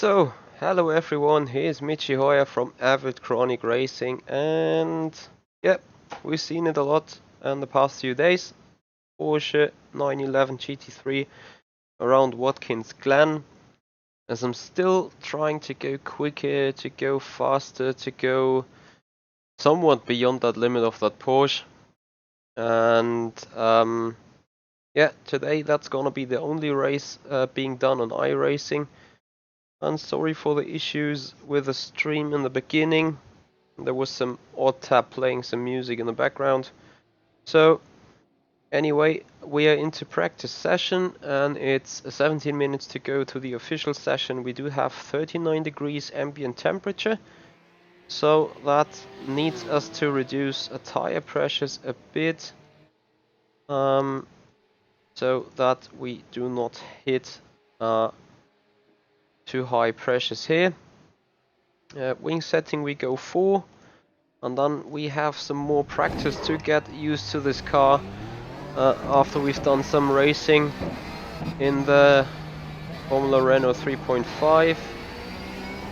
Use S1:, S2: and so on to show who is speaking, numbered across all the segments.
S1: So, hello everyone, here's Michi Hoyer from Avid Chronic Racing, and yeah, we've seen it a lot in the past few days. Porsche 911 GT3 around Watkins Glen, as I'm still trying to go quicker, to go faster, to go somewhat beyond that limit of that Porsche. And yeah, today that's gonna be the only race being done on iRacing. And sorry for the issues with the stream in the beginning. There was some odd tab playing some music in the background. So anyway, we are into practice session and it's 17 minutes to go to the official session. We do have 39 degrees ambient temperature, so that needs us to reduce tire pressures a bit, so that we do not hit too high pressures here. Wing setting we go 4, and then we have some more practice to get used to this car after we've done some racing in the Formula Renault 3.5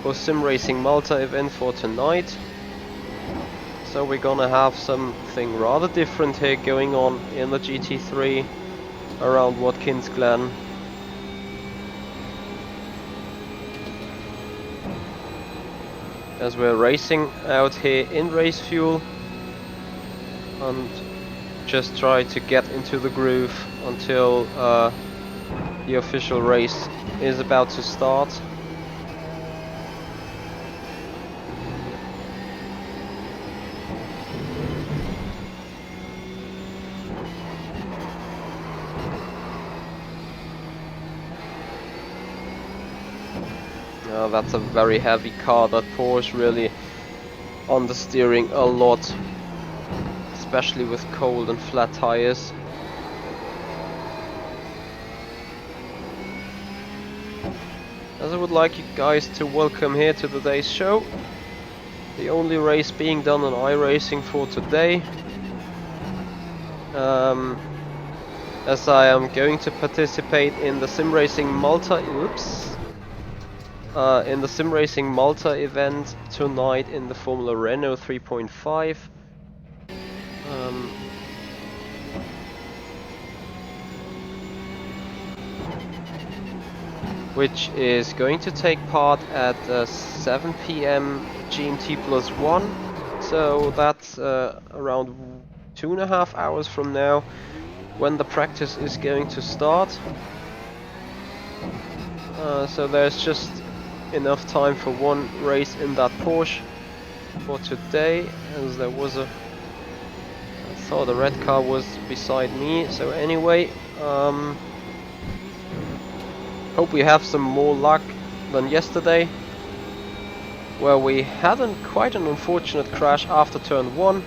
S1: for Sim Racing Malta event for tonight. So we're gonna have something rather different here going on in the GT3 around Watkins Glen. As we're racing out here in race fuel and just try to get into the groove until the official race is about to start. That's a very heavy car, that Porsche, really understeering a lot, especially with cold and flat tires. As I would like you guys to welcome here to today's show, the only race being done on iRacing for today. As I am going to participate in the Sim Racing Malta, in the Sim Racing Malta event tonight in the Formula Renault 3.5. Which is going to take part at 7 PM GMT +1, so that's around 2.5 hours from now when the practice is going to start. So there's just enough time for one race in that Porsche for today, as there was I thought the red car was beside me. So anyway, hope we have some more luck than yesterday, where we had quite an unfortunate crash after turn 1.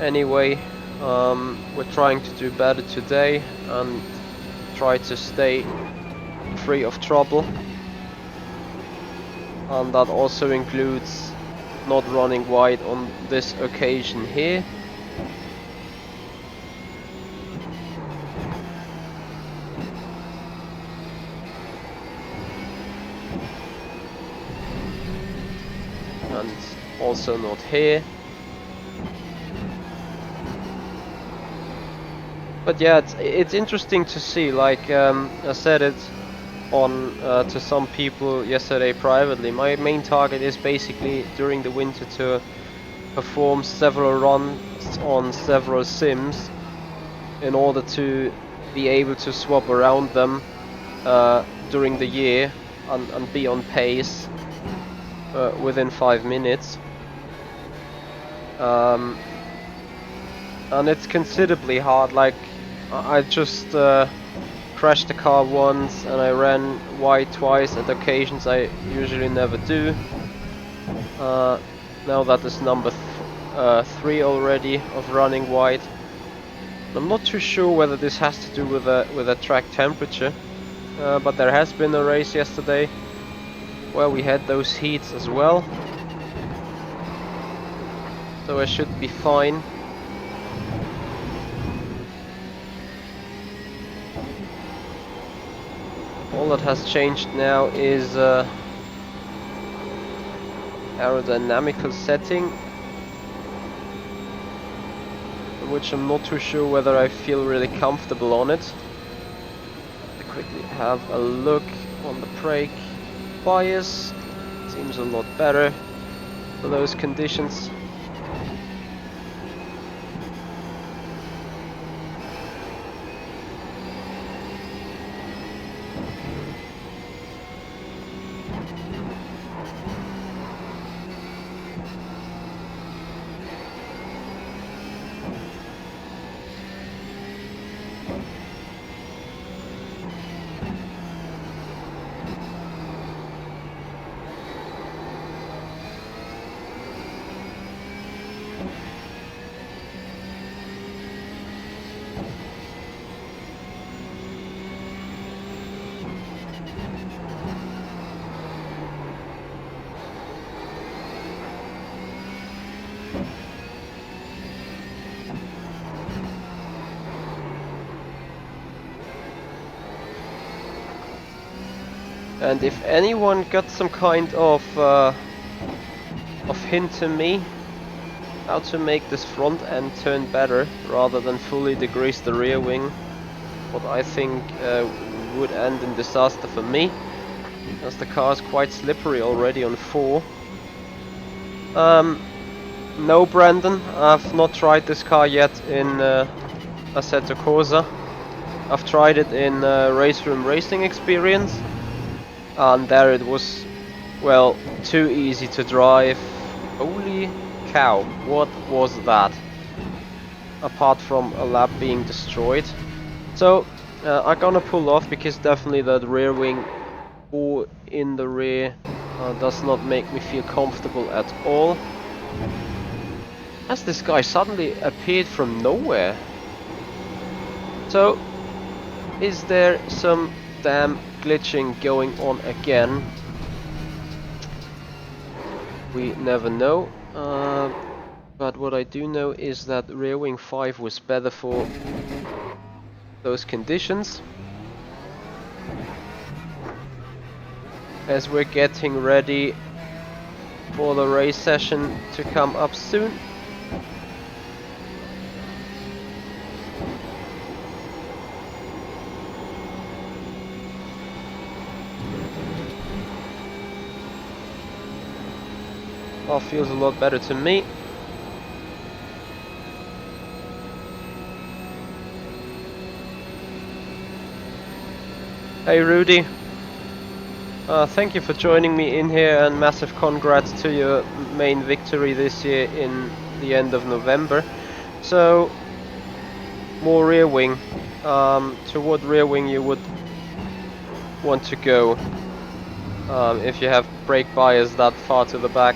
S1: Anyway, we're trying to do better today and try to stay free of trouble, and that also includes not running wide on this occasion here. And also not here. But yeah, it's interesting to see, like I said it on to some people yesterday privately. My main target is basically during the winter to perform several runs on several sims in order to be able to swap around them during the year and be on pace within 5 minutes. And it's considerably hard. Like, I just crashed the car once and I ran wide twice at occasions I usually never do. Now that is number 3 already of running wide. I'm not too sure whether this has to do with a track temperature, but there has been a race yesterday where we had those heats as well, so I should be fine. All that has changed now is aerodynamical setting, which I'm not too sure whether I feel really comfortable on it. I quickly have a look on the brake bias. Seems a lot better for those conditions. And if anyone got some kind of hint to me how to make this front end turn better rather than fully degrease the rear wing, what I think would end in disaster for me, as the car is quite slippery already on 4. No, Brandon, I've not tried this car yet in Assetto Corsa. I've tried it in Race Room Racing Experience, and there it was, well, too easy to drive. Holy cow, what was that? Apart from a lap being destroyed. So I'm gonna pull off, because definitely that rear wing or in the rear does not make me feel comfortable at all. As this guy suddenly appeared from nowhere. So is there some damn glitching going on again? We never know. But what I do know is that rear wing 5 was better for those conditions. As we're getting ready for the race session to come up soon. Well, feels a lot better to me. Hey Rudy, thank you for joining me in here, and massive congrats to your main victory this year in the end of November. So, more rear wing. To what rear wing you would want to go if you have brake bias that far to the back?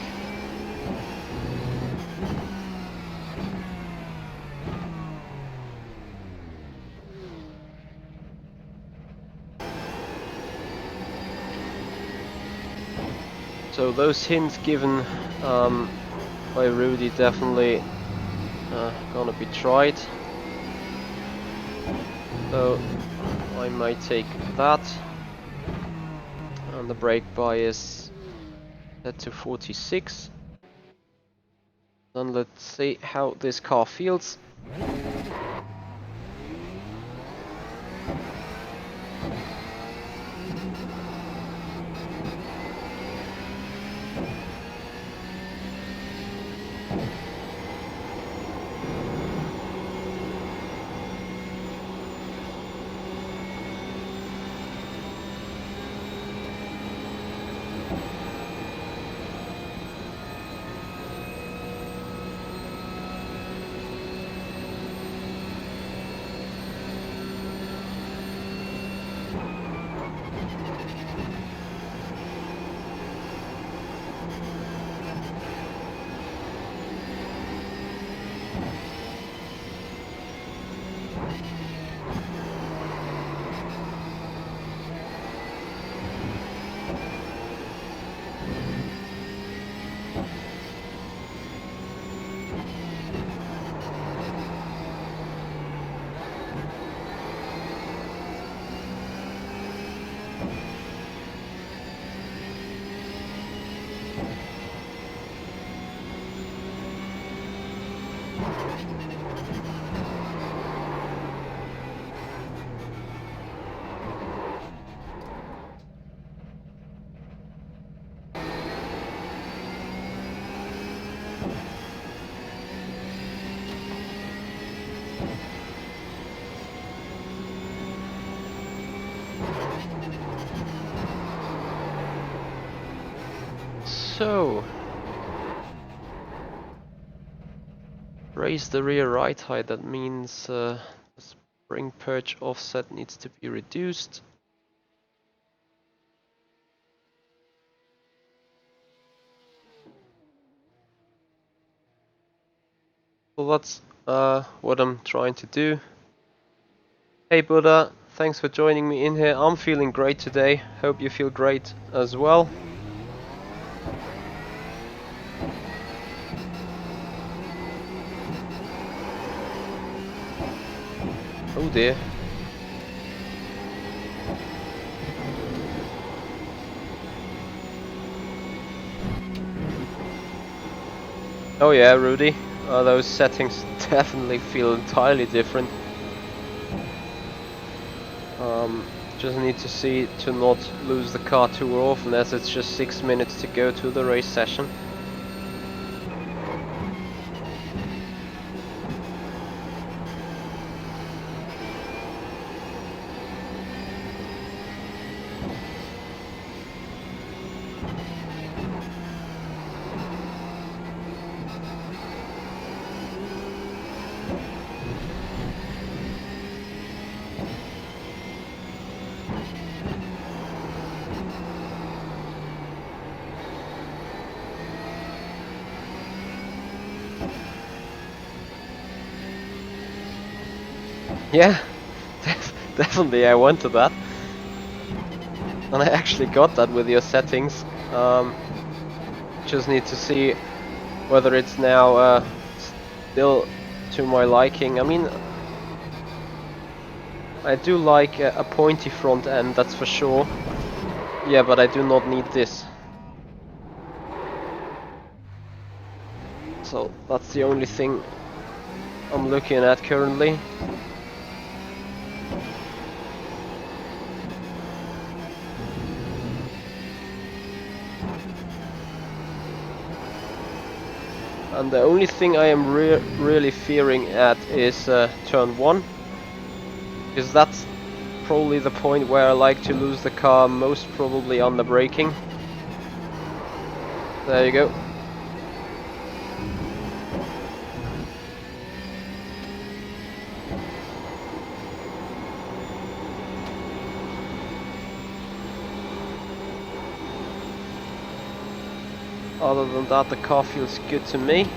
S1: So those hints given by Rudy definitely gonna be tried. So I might take that, and the brake bias set to 46. Then let's see how this car feels. So, raise the rear right height, that means the spring perch offset needs to be reduced. So that's what I'm trying to do. Hey Buddha, thanks for joining me in here. I'm feeling great today. Hope you feel great as well. Oh dear. Oh yeah, Rudy. Those settings definitely feel entirely different. Just need to see to not lose the car too often, as it's just 6 minutes to go to the race session. Yeah, definitely I wanted that. And I actually got that with your settings. Just need to see whether it's now still to my liking. I mean, I do like a pointy front end, that's for sure. Yeah, but I do not need this. So that's the only thing I'm looking at currently. And the only thing I am really fearing at is turn 1. Because that's probably the point where I like to lose the car, most probably on the braking. There you go. Other than that, the car feels good to me.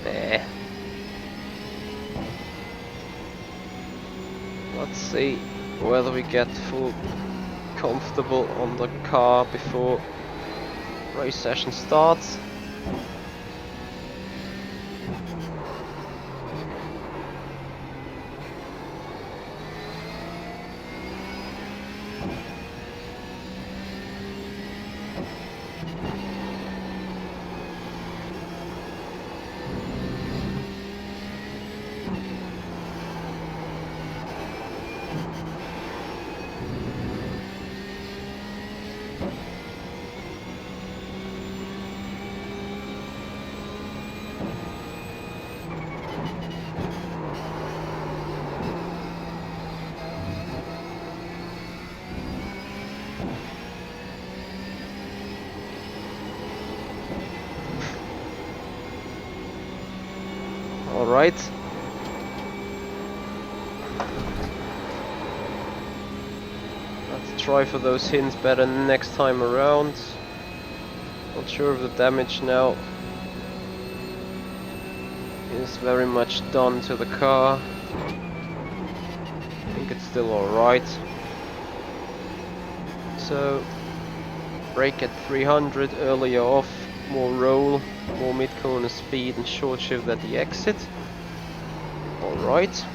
S1: There. Let's see whether we get full comfortable on the car before race session starts. Alright. Let's try for those hints better next time around. Not sure if the damage now is very much done to the car. think it's still alright. So, brake at 300, earlier off, more roll, more mid-corner speed and short shift at the exit. Alright.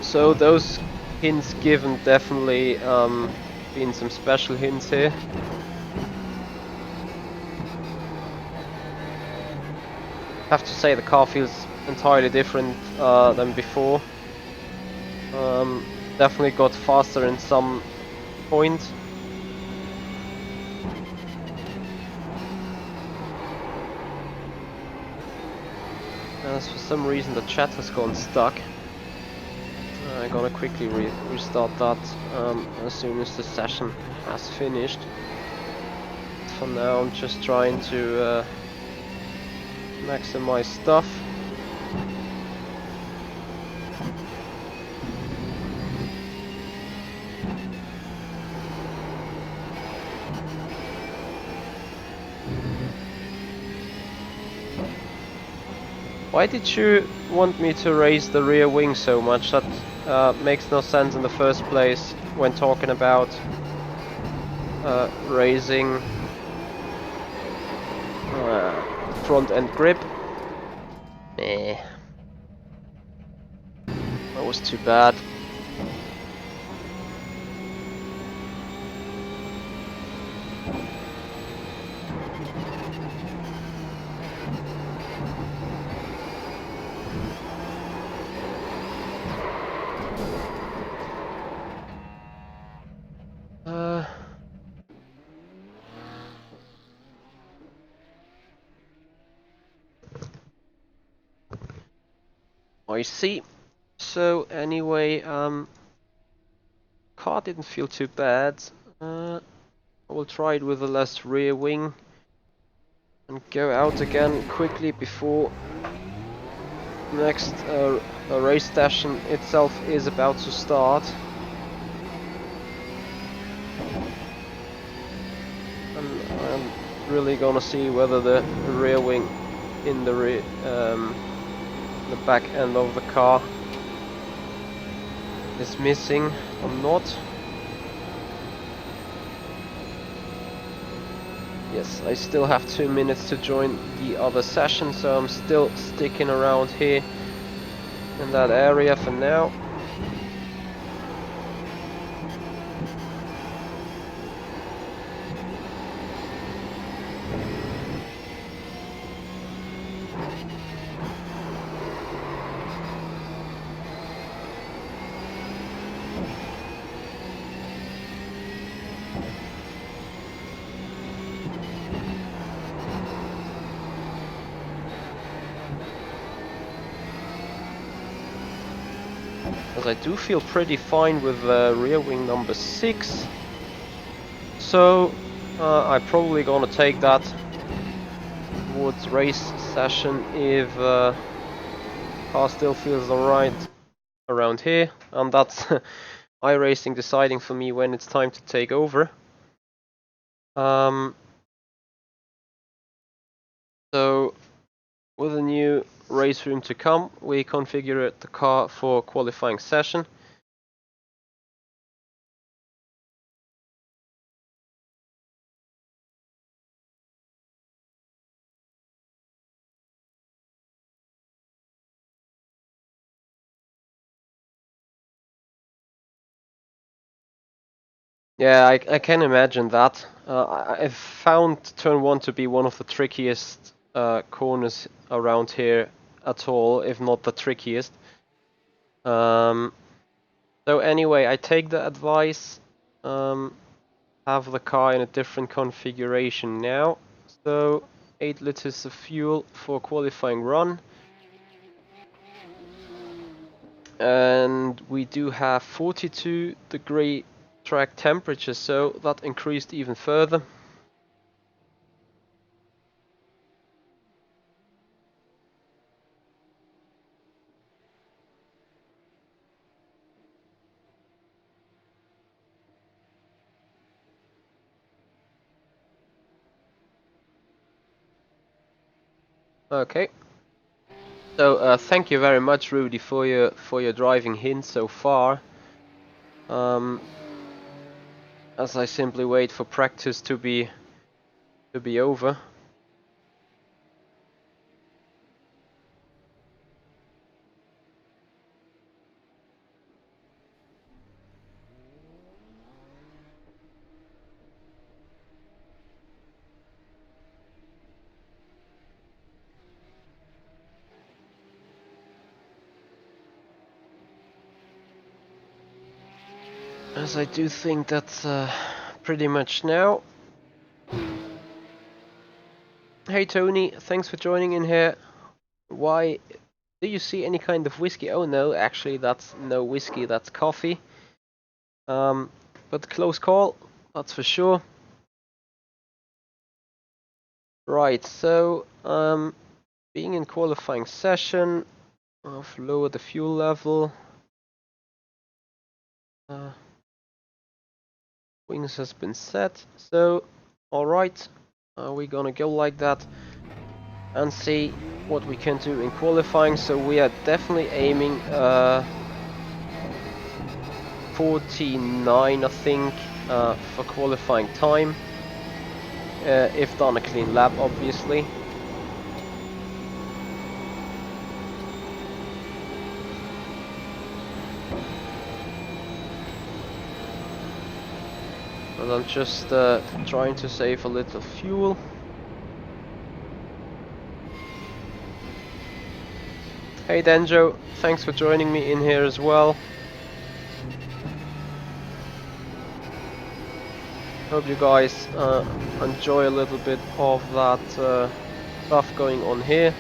S1: So those hints given definitely been some special hints here. Have to say the car feels entirely different than before. Definitely got faster in some point. As for some reason the chat has gone stuck. I'm gonna quickly restart that as soon as the session has finished. For now I'm just trying to maximize stuff. Why did you want me to raise the rear wing so much? That makes no sense in the first place when talking about raising front end grip. That was too bad. I see. So anyway, car didn't feel too bad. I will try it with a less rear wing and go out again quickly before next race session itself is about to start. And I'm really gonna see whether the rear wing in the the back end of the car is missing or not. Yes, I still have 2 minutes to join the other session, so I'm still sticking around here in that area for now. As I do feel pretty fine with rear wing number 6, so I'm probably gonna take that towards race session if car still feels alright around here, and that's iRacing deciding for me when it's time to take over. So with a new race room to come, we configure the car for qualifying session. Yeah, I can imagine that. I found turn 1 to be one of the trickiest corners around here at all, if not the trickiest. So anyway, I take the advice, have the car in a different configuration now. So 8 liters of fuel for qualifying run. And we do have 42-degree track temperature, so that increased even further. Okay, So thank you very much, Rudy, for your driving hint so far. As I simply wait for practice to be over. As I do think that's pretty much now. Hey Tony, thanks for joining in here. Why do you see any kind of whiskey? Oh no, actually that's no whiskey, that's coffee. But close call, that's for sure. Right, so being in qualifying session, I've lowered the fuel level. Wings has been set, so alright, we're gonna go like that and see what we can do in qualifying. So we are definitely aiming 49, I think, for qualifying time, if done a clean lap, obviously. But I'm just trying to save a little fuel. Hey Denjo, thanks for joining me in here as well. Hope you guys enjoy a little bit of that stuff going on here.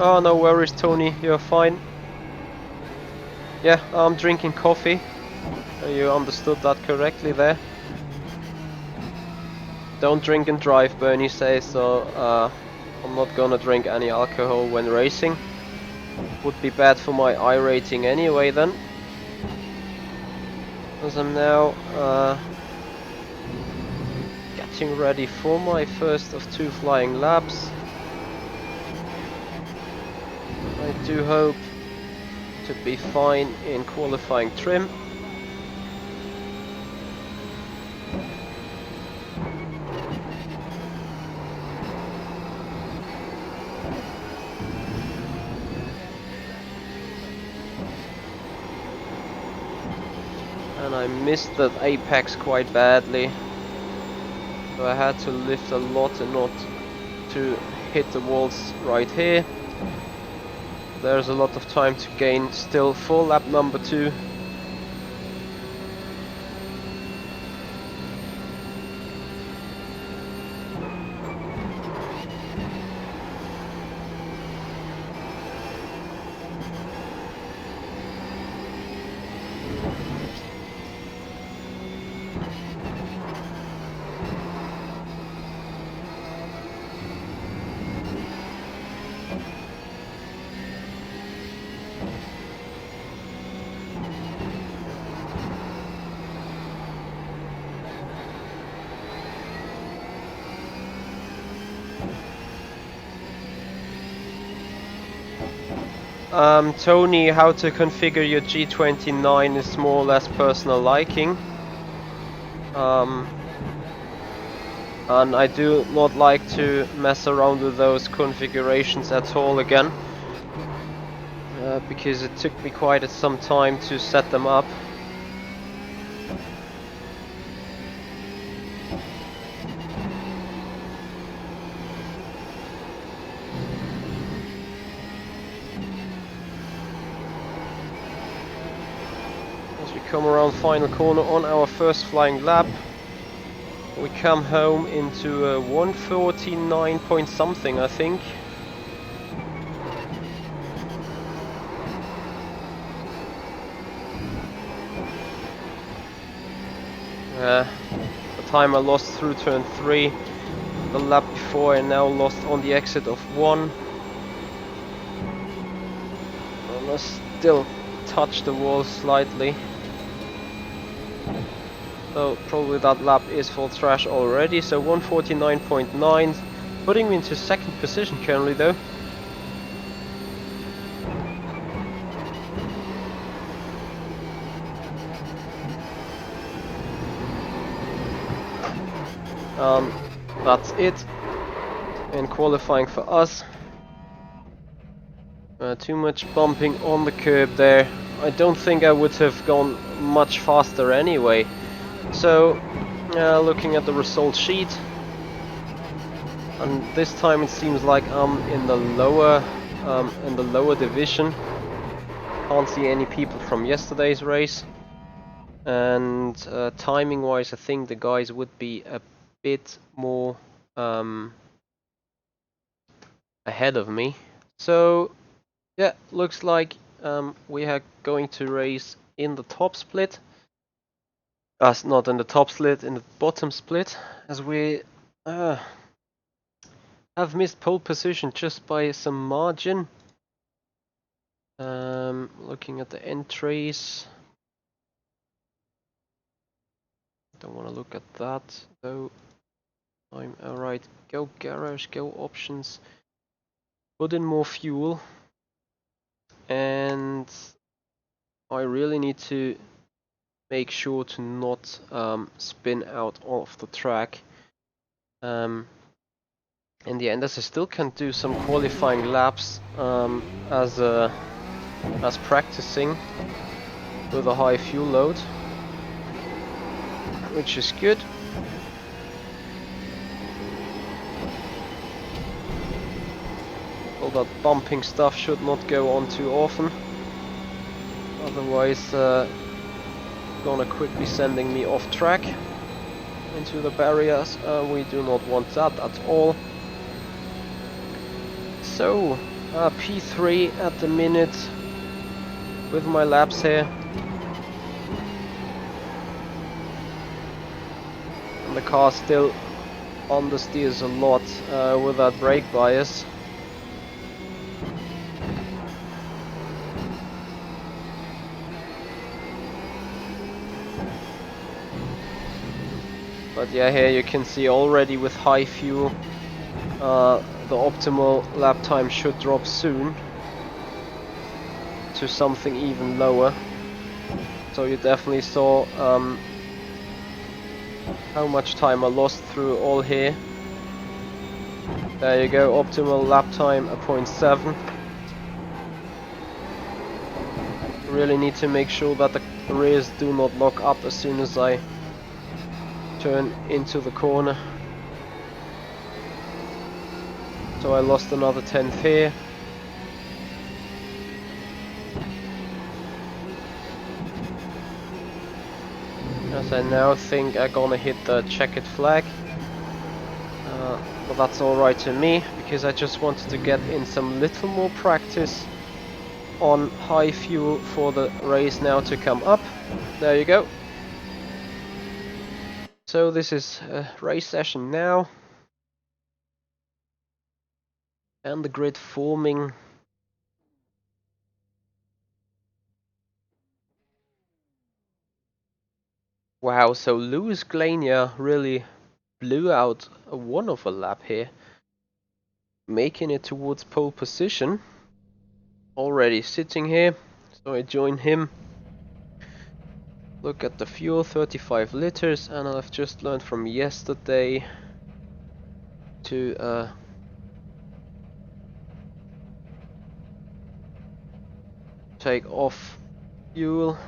S1: Oh, no worries, Tony, you're fine. Yeah, I'm drinking coffee. You understood that correctly there. Don't drink and drive, Bernie says, so I'm not gonna drink any alcohol when racing. Would be bad for my I rating anyway then. As I'm now getting ready for my first of 2 flying laps. I do hope to be fine in qualifying trim. And I missed that apex quite badly, so I had to lift a lot and not to hit the walls right here. There's a lot of time to gain still for lap number 2. Tony, how to configure your G29 is more or less personal liking. And I do not like to mess around with those configurations at all again. Because it took me quite some time to set them up. Come around final corner on our first flying lap. We come home into 149 point something, I think. The time I lost through turn 3, the lap before I now lost on the exit of 1. And I still touch the wall slightly. So probably that lap is full trash already. So 149.9, putting me into second position currently though. That's it in qualifying for us. Too much bumping on the curb there. I don't think I would have gone much faster anyway. So, looking at the result sheet, and this time it seems like I'm in the lower division. Can't see any people from yesterday's race, and timing-wise, I think the guys would be a bit more ahead of me. So, yeah, looks like we are going to race in the top split. Not in the top split, in the bottom split, as we have missed pole position just by some margin. Looking at the entries, don't want to look at that though. I'm alright. Go garage, go options, put in more fuel, and I really need to make sure to not spin out off the track. In the end, as I still can do some qualifying laps as practicing with a high fuel load, which is good. All that bumping stuff should not go on too often, otherwise gonna quickly sending me off track into the barriers. We do not want that at all. So P3 at the minute with my laps here, and the car still understeers a lot with that brake bias. But yeah, here you can see already with high fuel, the optimal lap time should drop soon to something even lower. So you definitely saw how much time I lost through all here. There you go, optimal lap time at 0.7. Really need to make sure that the rears do not lock up as soon as I turn into the corner. So I lost another 10th here. As I now think I'm gonna hit the checkered flag. But that's alright to me, because I just wanted to get in some little more practice on high fuel for the race now to come up. There you go. So this is a race session now, and the grid forming. Wow, so Lewis Glania really blew out one of a lap here, making it towards pole position. Already sitting here, so I join him. Look at the fuel, 35 liters, and I've just learned from yesterday to take off fuel.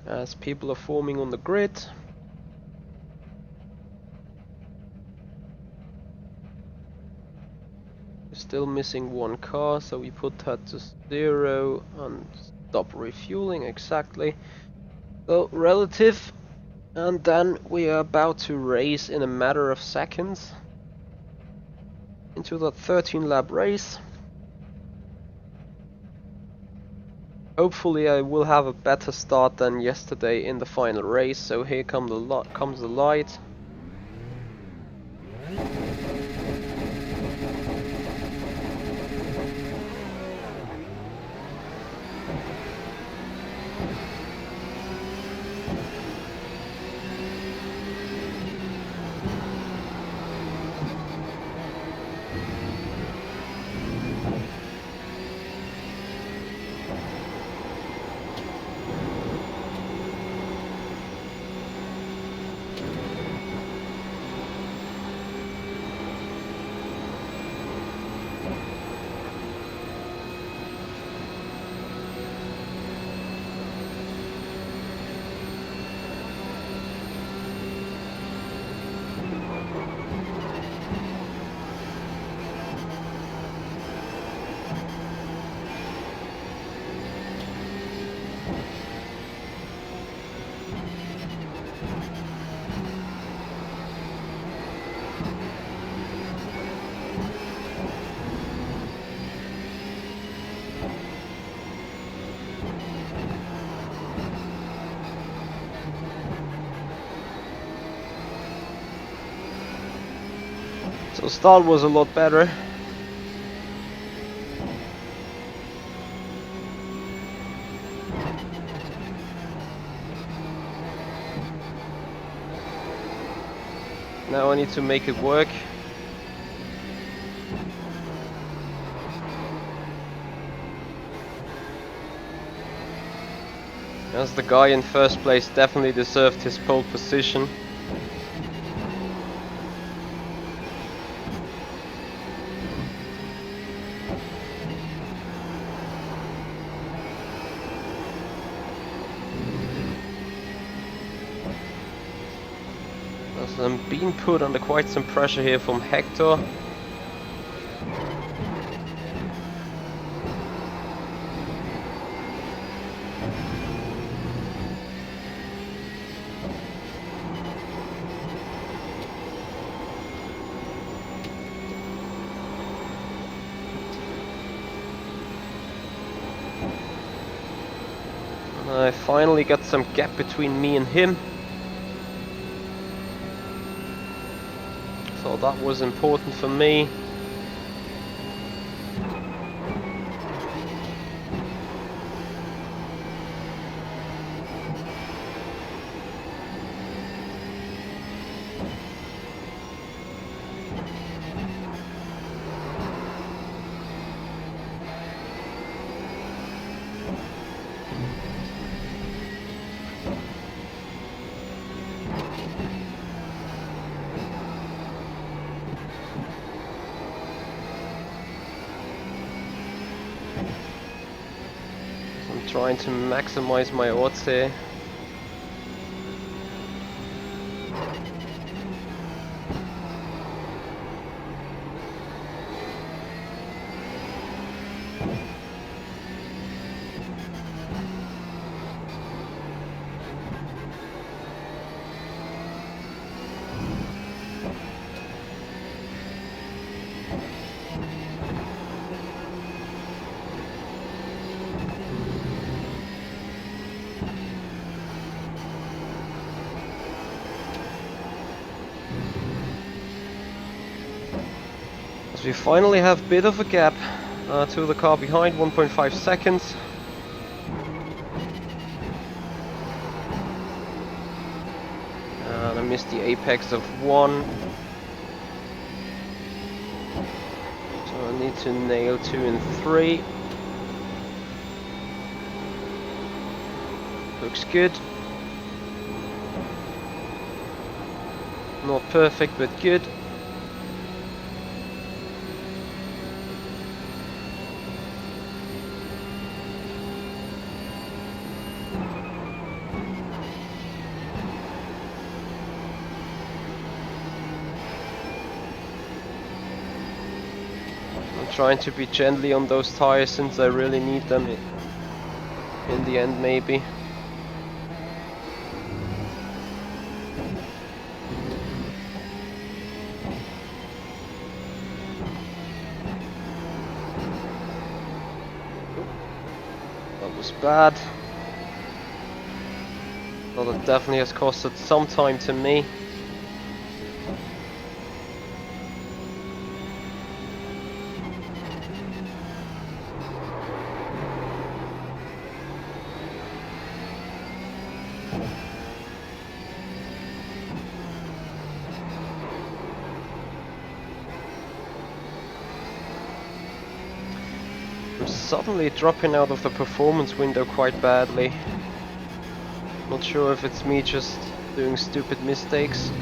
S1: As people are forming on the grid. Still missing one car, so we put that to 0 and stop refueling exactly. So relative, and then we are about to race in a matter of seconds. into the 13 lap race. Hopefully I will have a better start than yesterday in the final race. So here comes the light. So start was a lot better. Now I need to make it work. As the guy in first place definitely deserved his pole position. As I'm being put under quite some pressure here from Hector. I finally got some gap between me and him. So that was important for me. Trying to maximize my odds here. So we finally have a bit of a gap to the car behind, 1.5 seconds. And I missed the apex of 1. So I need to nail 2 and 3. Looks good. Not perfect, but good. Trying to be gently on those tires since I really need them in the end, maybe. bad. Well, it definitely has costed some time to me. I'm suddenly dropping out of the performance window quite badly. Not sure if it's me just doing stupid mistakes,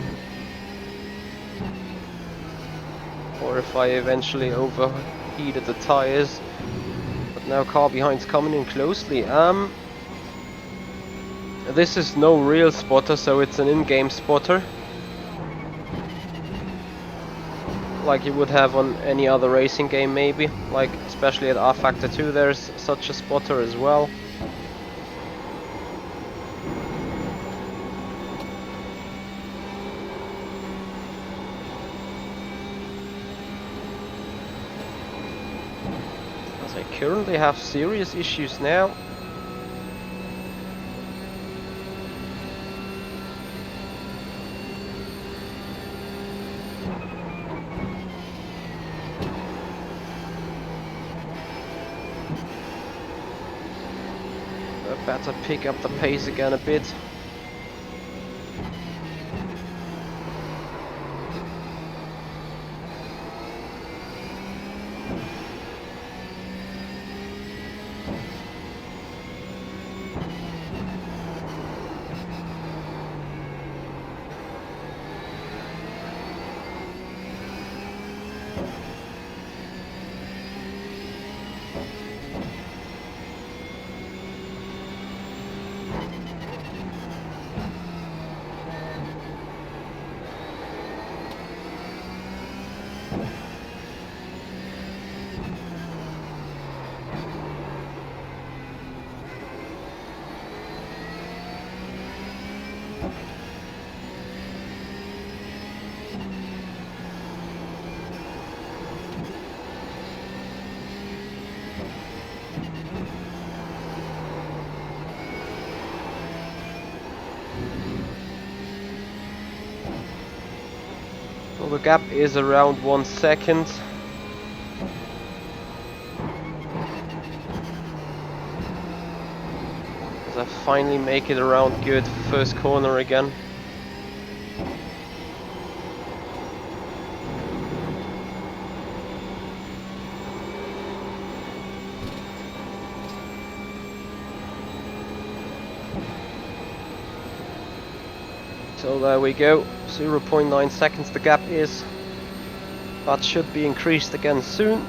S1: or if I eventually overheated the tires. But now car behind's coming in closely. This is no real spotter, so it's an in-game spotter, like you would have on any other racing game maybe. Like especially at rFactor 2 there's such a spotter as well. As I currently have serious issues now. I better pick up the pace again a bit. Well, the gap is around 1 second. As I finally make it around good first corner again. So there we go, 0.9 seconds the gap is. That should be increased again soon.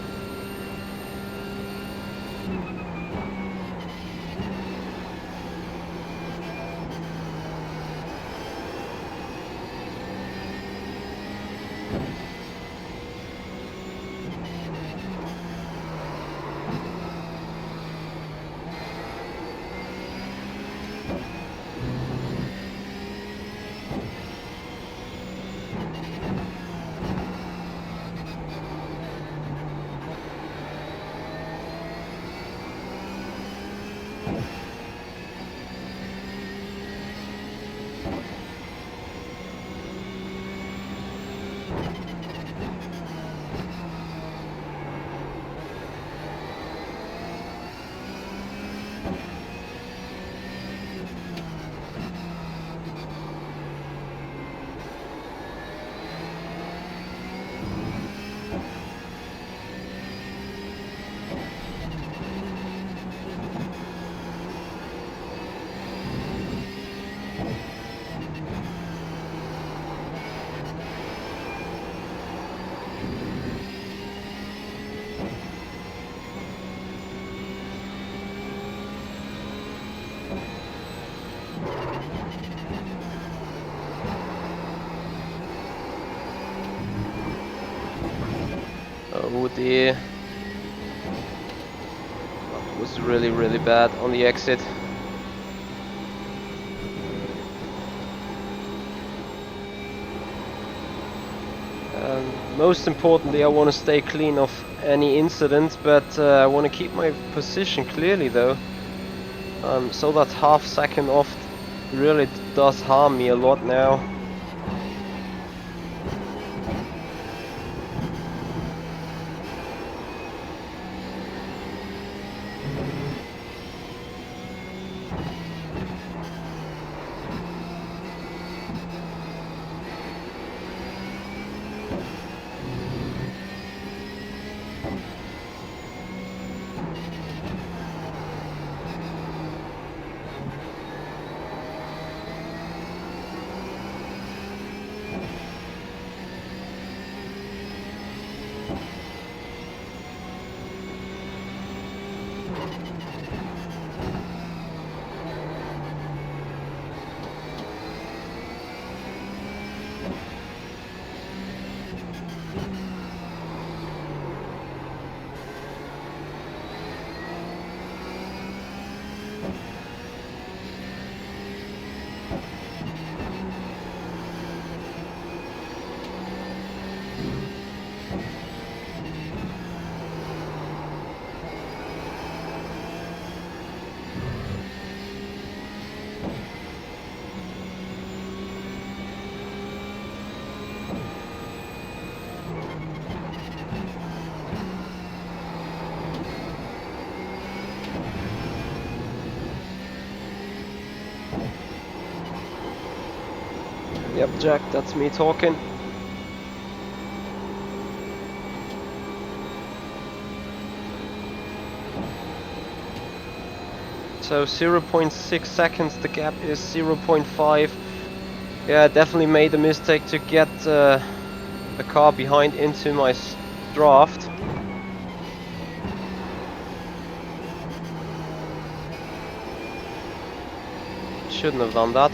S1: Oh dear. That was really bad on the exit. Most importantly, I want to stay clean of any incidents, but I want to keep my position clearly though. So that half second off really does harm me a lot now. Yep, Jack, that's me talking. So 0.6 seconds, the gap is 0.5. Yeah, I definitely made a mistake to get the car behind into my draft. Shouldn't have done that.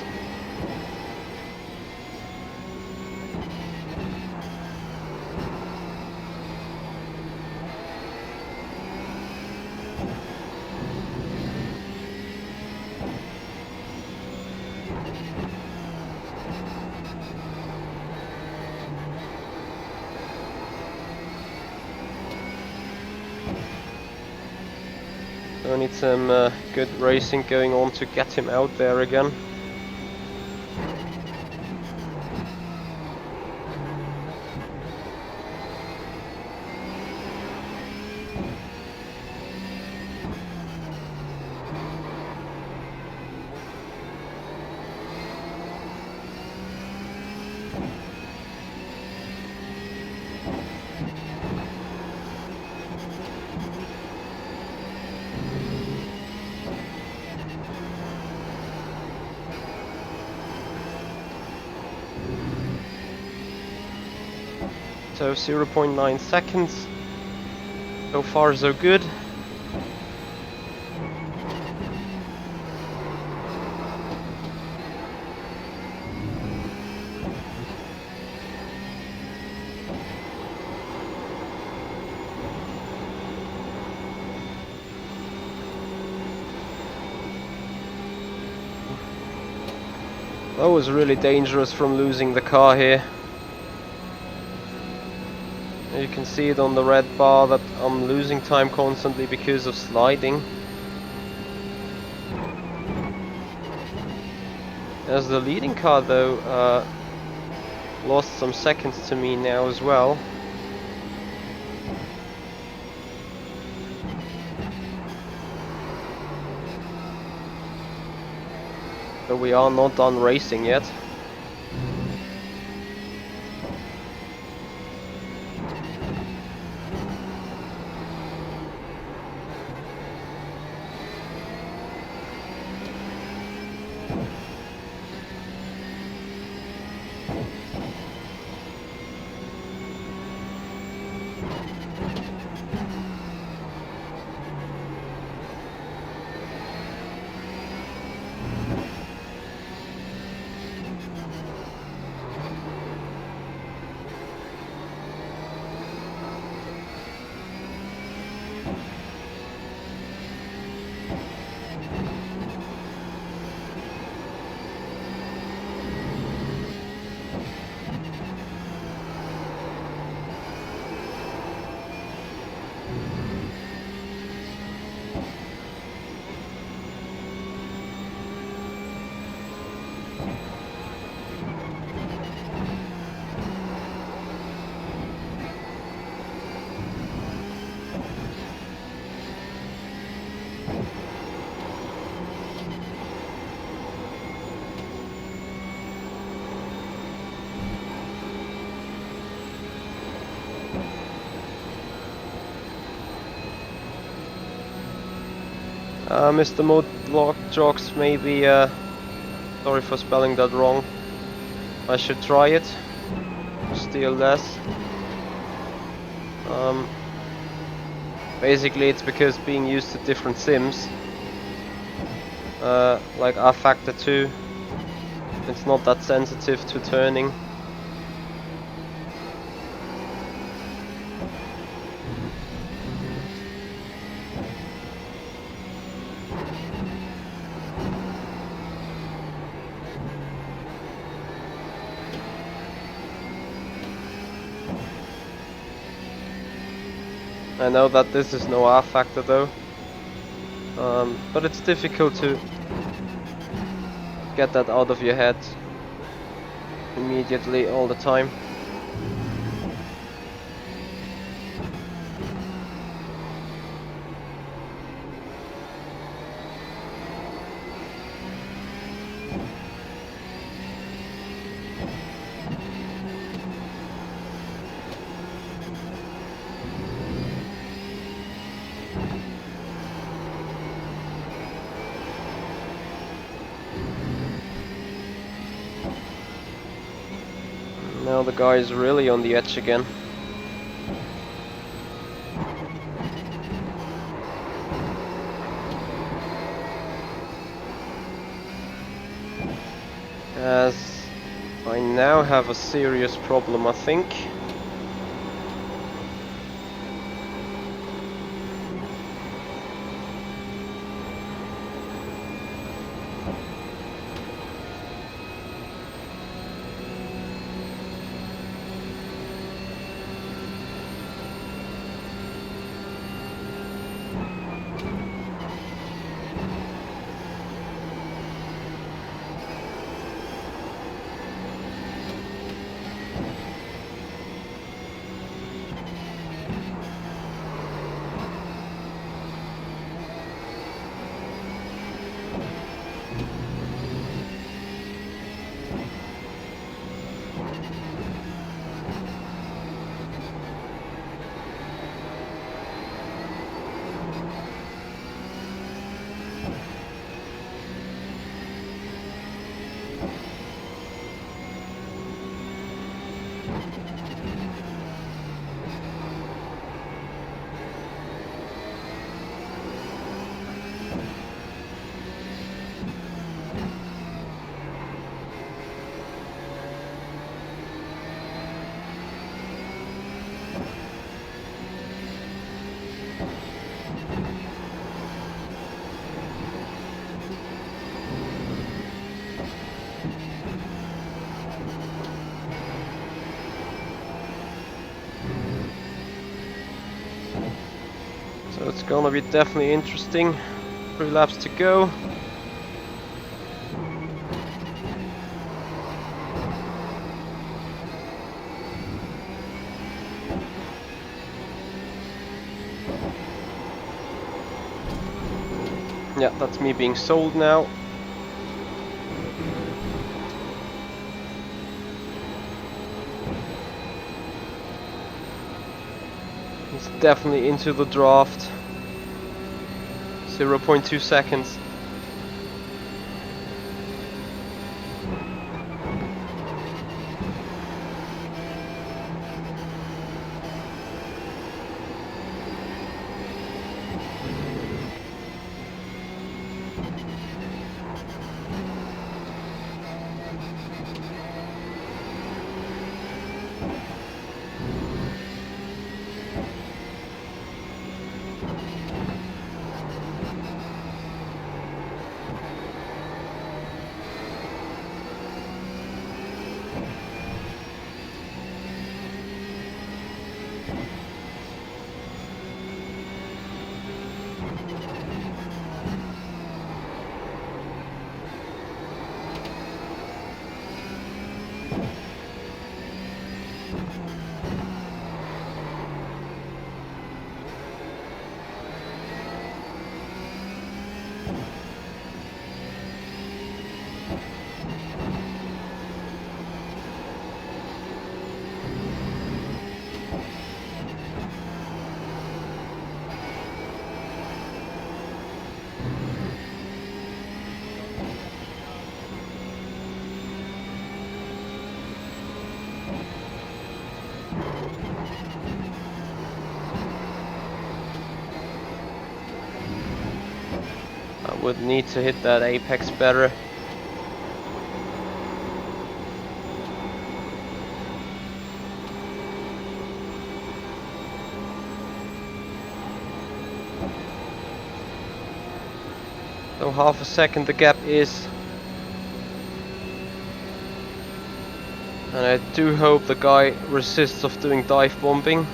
S1: So I need some good racing going on to get him out there again. So 0.9 seconds. So far so good. That was really dangerous from losing the car here. You can see it on the red bar that I'm losing time constantly because of sliding. As the leading car though lost some seconds to me now as well. But we are not done racing yet. Mr. Modlock Jocks, maybe, sorry for spelling that wrong. I should try it. Steal less. Basically it's because being used to different sims, like rFactor 2, it's not that sensitive to turning. I know that this is no rFactor though, but it's difficult to get that out of your head immediately all the time. Now the guy is really on the edge again. As I now have a serious problem, I think. So it's gonna be definitely interesting. 3 laps to go. Yeah, that's me being sold now. He's definitely into the draft. 0.2 seconds. would need to hit that apex better. So half a second the gap is. And I do hope the guy resists of doing dive bombing.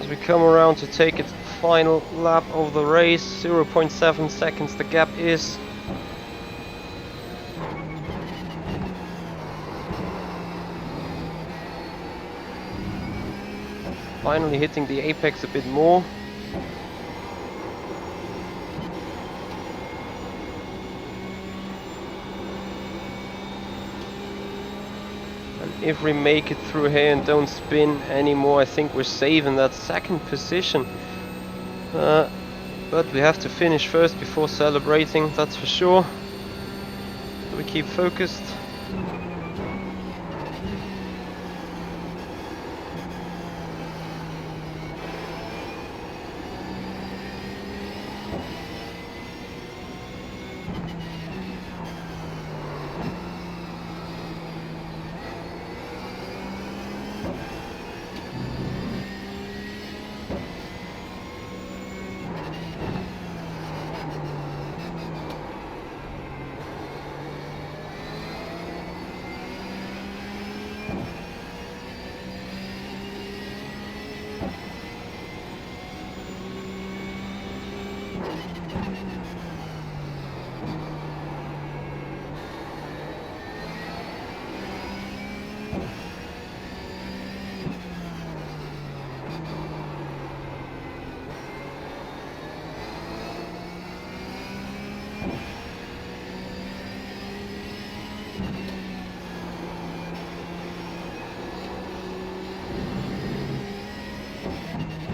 S1: We come around to take its final lap of the race, 0.7 seconds the gap is. Finally hitting the apex a bit more. If we make it through here and don't spin anymore, I think we're saving that second position. But we have to finish first before celebrating, that's for sure. So we keep focused.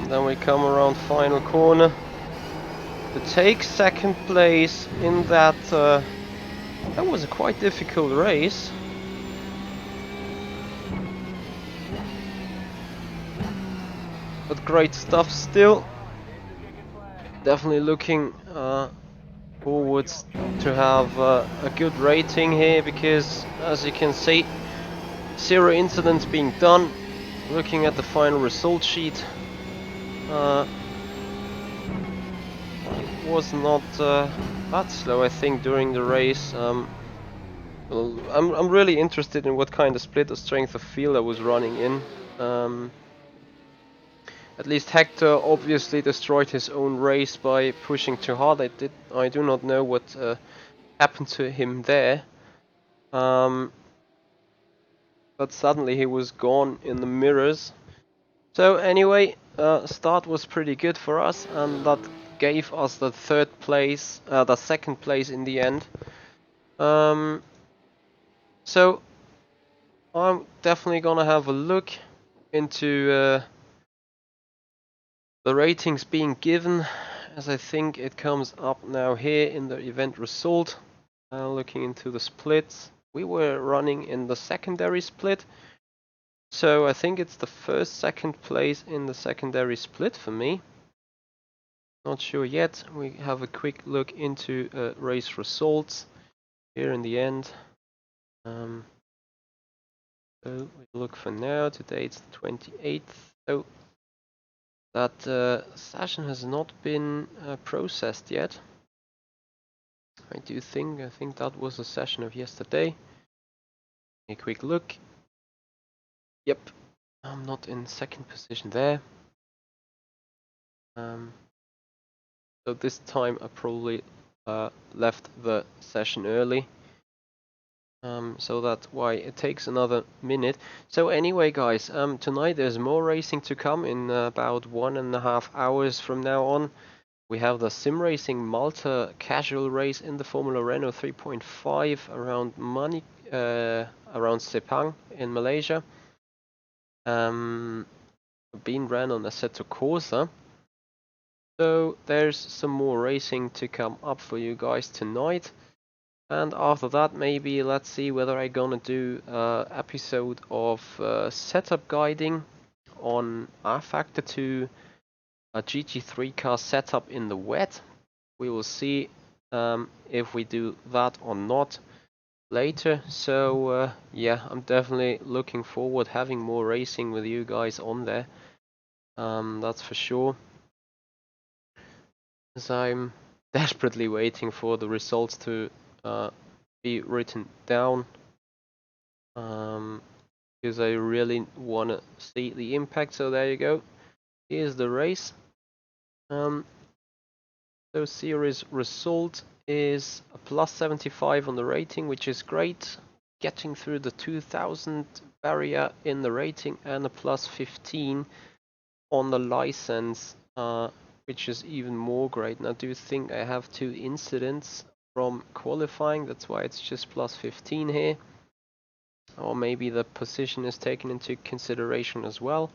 S1: Then we come around final corner to take second place in that. That was a quite difficult race. But great stuff still. Definitely looking forwards to have a good rating here, because as you can see, 0 incidents being done. Looking at the final result sheet, it was not that slow, I think, during the race. Well, I'm really interested in what kind of split or strength of field I was running in. At least Hector obviously destroyed his own race by pushing too hard. I do not know what happened to him there. But suddenly he was gone in the mirrors. So anyway, start was pretty good for us, and that gave us the second place in the end. So I'm definitely gonna have a look into the ratings being given, as I think it comes up now here in the event result. Looking into the splits, we were running in the secondary split, so I think it's the second place in the secondary split for me. Not sure yet. We have a quick look into race results here in the end. So we look for now. Today it's the 28th. So that session has not been processed yet. I think that was a session of yesterday. A quick look. Yep, I'm not in second position there. So this time I probably left the session early. So that's why it takes another minute. So anyway, guys, tonight there's more racing to come in about 1.5 hours from now on. We have the Sim Racing Malta casual race in the Formula Renault 3.5 around around Sepang in Malaysia. Being ran on Assetto Corsa. So there's some more racing to come up for you guys tonight. And after that, maybe let's see whether I'm gonna do an episode of setup guiding on rFactor to a GT3 car setup in the wet. We will see if we do that or not later. So yeah, I'm definitely looking forward having more racing with you guys on there. That's for sure. As I'm desperately waiting for the results to be written down, because I really want to see the impact. So there you go. Here's the race. So series result is a plus 75 on the rating, which is great. Getting through the 2000 barrier in the rating and a plus 15 on the license, which is even more great. And I do think I have 2 incidents from qualifying, that's why it's just plus 15 here. Or maybe the position is taken into consideration as well.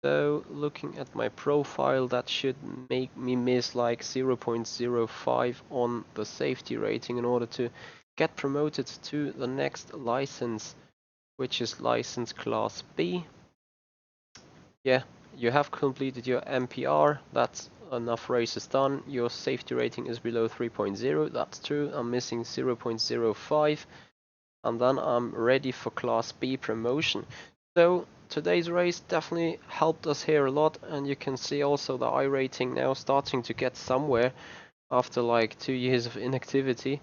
S1: So looking at my profile, that should make me miss like 0.05 on the safety rating in order to get promoted to the next license, which is license class B. Yeah, you have completed your MPR, that's enough races done. Your safety rating is below 3.0, that's true. I'm missing 0.05. And then I'm ready for Class B promotion. So today's race definitely helped us here a lot, and you can see also the iRating now starting to get somewhere after like 2 years of inactivity.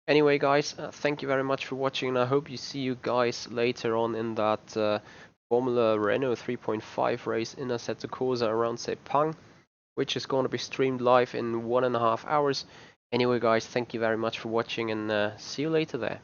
S1: Anyway guys, thank you very much for watching, and I hope you see you guys later on in that Formula Renault 3.5 race in Assetto Corsa around Sepang, which is going to be streamed live in 1.5 hours. Anyway guys, thank you very much for watching, and see you later there.